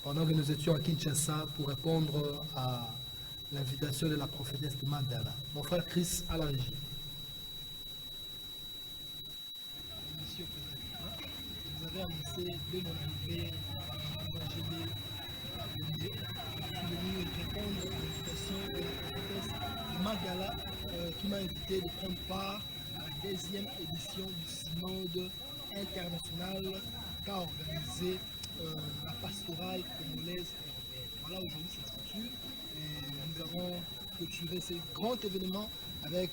pendant que nous étions à Kinshasa pour répondre à l'invitation de la prophétesse de Magdala. Mon frère Chris à la régie. Vous avez annoncé dès mon arrivée à GD je suis venu répondre à l'invitation de la prophétesse de Magdala qui m'a invité de prendre part à la deuxième édition du synode international qu'a organisé la pastorale congolaise européenne. Voilà aujourd'hui cette structure et nous avons clôturé ce grand événement avec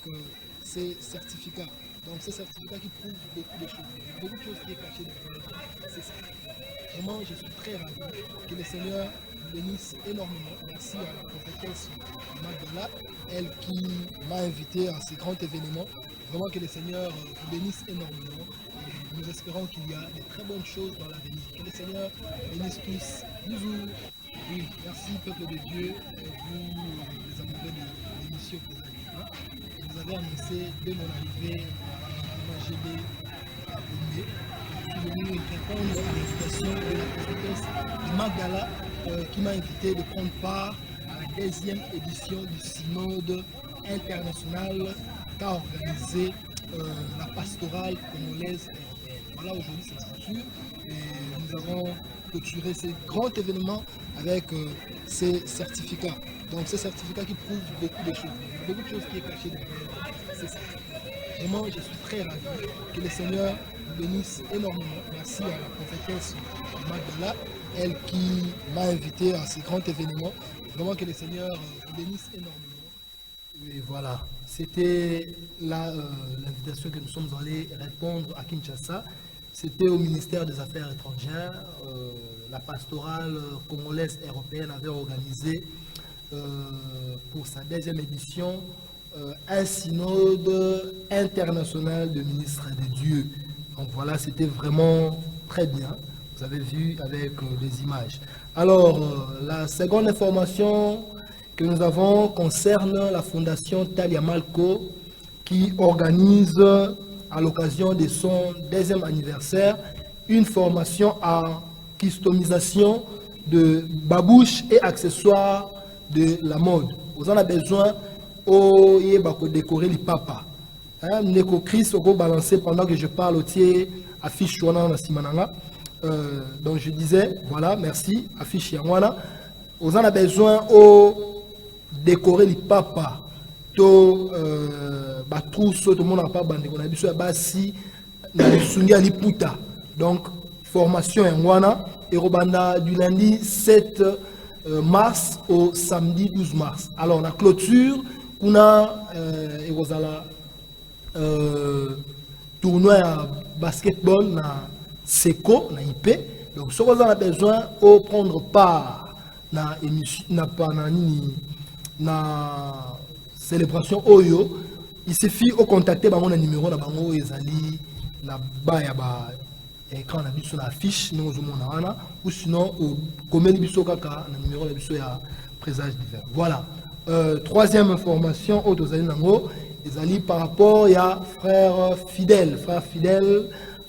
ces certificats. Donc ces certificats qui prouvent beaucoup de choses. Il y a beaucoup de choses qui est cachées derrière ces certificats. Vraiment, je suis très ravi que le Seigneur bénisse énormément. Merci à la prophétesse Magdala, elle qui m'a invité à ce grand événement. Vraiment que le Seigneur vous bénisse énormément. Et nous espérons qu'il y a de très bonnes choses dans l'avenir. Que le Seigneur bénisse tous. Bisous. Oui, merci peuple de Dieu, vous les amoureux de l'émission Présagiva. Vous avez annoncé dès mon arrivée à GD à Bomé. Je suis venu répondre à l'invitation de la prophétesse de Magdala qui m'a invité de prendre part à la deuxième édition du synode international qu'a organisé la pastorale congolaise européenne. Voilà aujourd'hui cette structure et nous avons clôturé ce grand événement avec ces certificats. Donc ces certificats qui prouvent beaucoup de choses. Il y a beaucoup de choses qui est cachées derrière ces certificats. Vraiment, je suis très ravi que le Seigneur vous bénisse énormément. Merci à la prophétesse Magdala, elle qui m'a invité à ce grand événement. Vraiment que le Seigneur vous bénisse énormément. Et voilà, c'était l'invitation que nous sommes allés répondre à Kinshasa. C'était au ministère des Affaires étrangères. La pastorale congolaise européenne avait organisé pour sa deuxième édition un synode international de ministres de Dieu. Donc voilà, c'était vraiment très bien. Vous avez vu avec les images. Alors, la seconde information que nous avons concerne la fondation Talia Malco qui organise à l'occasion de son deuxième anniversaire une formation en customisation de babouches et accessoires de la mode. Vous en avez besoin au décorer les papas. Neko Chris au balancer pendant que je parle au tiers affiche Chouana na Simananga. Donc je disais voilà, merci affiche Yangwana. Vous en avez besoin au décorer les papas. To batrousso tout le monde n'a pas bandé. On a besoin basi na sungi ali puta. Donc formation Yangwana et Robanda du lundi 7 mars au samedi 12 mars. Alors la clôture on a tournoi à basketball na Seco na IP. Donc ce qu'on a besoin de prendre part na émission na célébration Oyo, il suffit de contacter mon numéro na bango ezali na ba ya ba écran na biso na affiche nous omona ou sinon au komeli biso kaka na numéro na biso ya présage divers. Voilà. Troisième information au dozali nango ezali par rapport à frère fidèle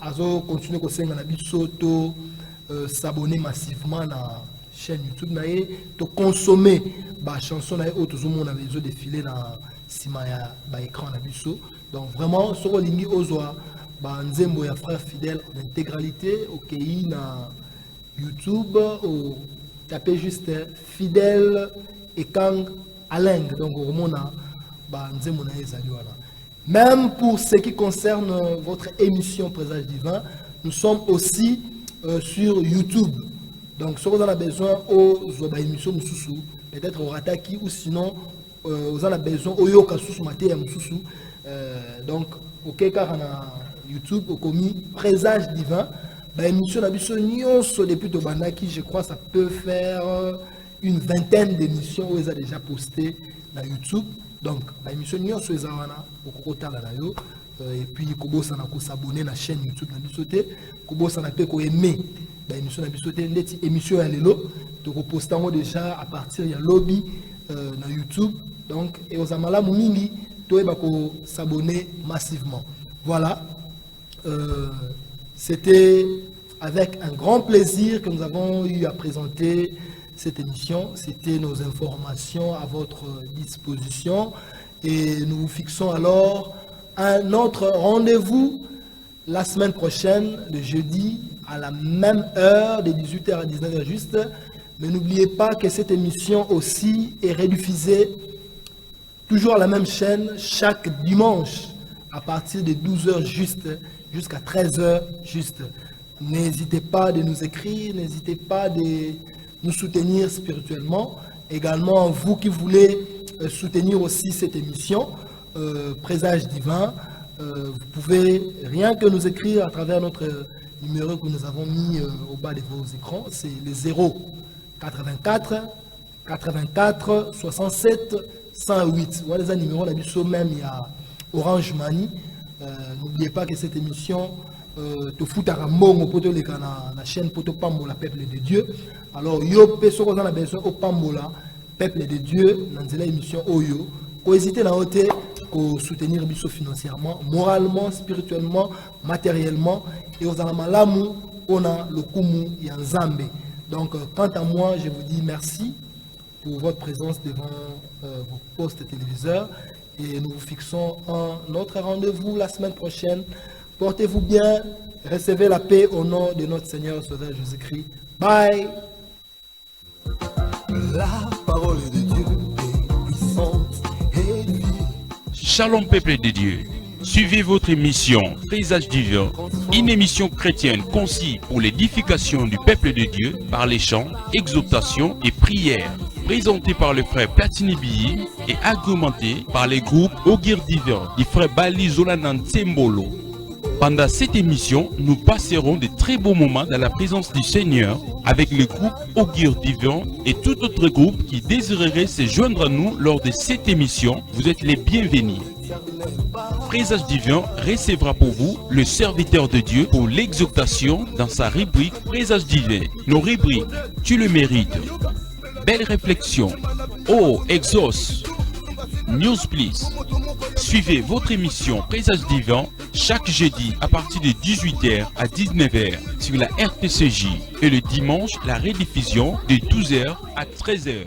azo continuer ko senga na biso to s'abonner massivement à la chaîne YouTube nae to consommer ba chanson nae au tozomo na bezo défiler na sima ya ba écran na biso. Donc vraiment soko lingi ozwa ba nzembo ya frère fidèle en intégralité OK na YouTube ou tapez juste fidèle et Kang Aleng. Donc au moment ba nzembo na ezali wala. Même pour ce qui concerne votre émission Présage Divin, nous sommes aussi sur YouTube. Donc, si vous avez besoin aux émissions Moussoussou, peut-être au Rataki ou sinon, vous avez besoin au Yoka Soussou Maté Moussoussou. Donc, au Kekar YouTube, au commis Présage Divin. L'émission depuis Tobanaki, je crois que ça peut faire une vingtaine d'émissions où ils ont déjà posté sur YouTube. Donc, l'émission sur et puis Kobo Sana s'abonner à la chaîne YouTube Kobo Sana peut aimer l'émission émission à l'élo. Donc, postons déjà à partir de lobby dans YouTube. Donc, et aux Amala Moumingi, tout s'abonner massivement. Voilà. C'était avec un grand plaisir que nous avons eu à présenter cette émission. C'était nos informations à votre disposition. Et nous vous fixons alors un autre rendez-vous la semaine prochaine, le jeudi, à la même heure, de 18h à 19h juste. Mais n'oubliez pas que cette émission aussi est rediffusée toujours à la même chaîne chaque dimanche à partir de 12h juste jusqu'à 13h juste. N'hésitez pas de nous écrire, n'hésitez pas de nous soutenir spirituellement. Également, vous qui voulez soutenir aussi cette émission, Présage Divin, vous pouvez rien que nous écrire à travers notre numéro que nous avons mis au bas de vos écrans. C'est le 0 84 84 67 108. Voilà les numéros, là, du même, il y a Orange Money. N'oubliez pas que cette émission te fout à Ramon pour la chaîne pour Pambola, peuple de Dieu. Alors, yo peso qu'on a besoin au Pambola, peuple de Dieu, dans cette émission Oyo. N'hésitez pas à soutenir Bisso financièrement, moralement, spirituellement, matériellement. Et aux Alamalamo, on a le Kumu Yanzambe. Donc, quant à moi, je vous dis merci pour votre présence devant vos postes téléviseurs. Et nous vous fixons un autre rendez-vous la semaine prochaine. Portez-vous bien, recevez la paix au nom de notre Seigneur et Sauveur Jésus-Christ. Bye. La parole de Dieu est puissante et vive. Shalom peuple de Dieu. Suivez votre émission Présage Divin, une émission chrétienne conçue pour l'édification du peuple de Dieu par les chants, exhortations et prières. Présenté par le frère Platini Biyi et argumenté par les groupes Ogir Divin du frère Bali Zolanan Tsembolo. Pendant cette émission, nous passerons de très beaux moments dans la présence du Seigneur avec le groupe Ogir Divin et tout autre groupe qui désirerait se joindre à nous lors de cette émission. Vous êtes les bienvenus. Présage Divin recevra pour vous le serviteur de Dieu pour l'exhortation dans sa rubrique Présage Divin. Nos rubriques, tu le mérites. Belle réflexion. Oh, exauce. News Please. Suivez votre émission Présage Divin chaque jeudi à partir de 18h à 19h sur la RTCJ et le dimanche la rediffusion de 12h à 13h.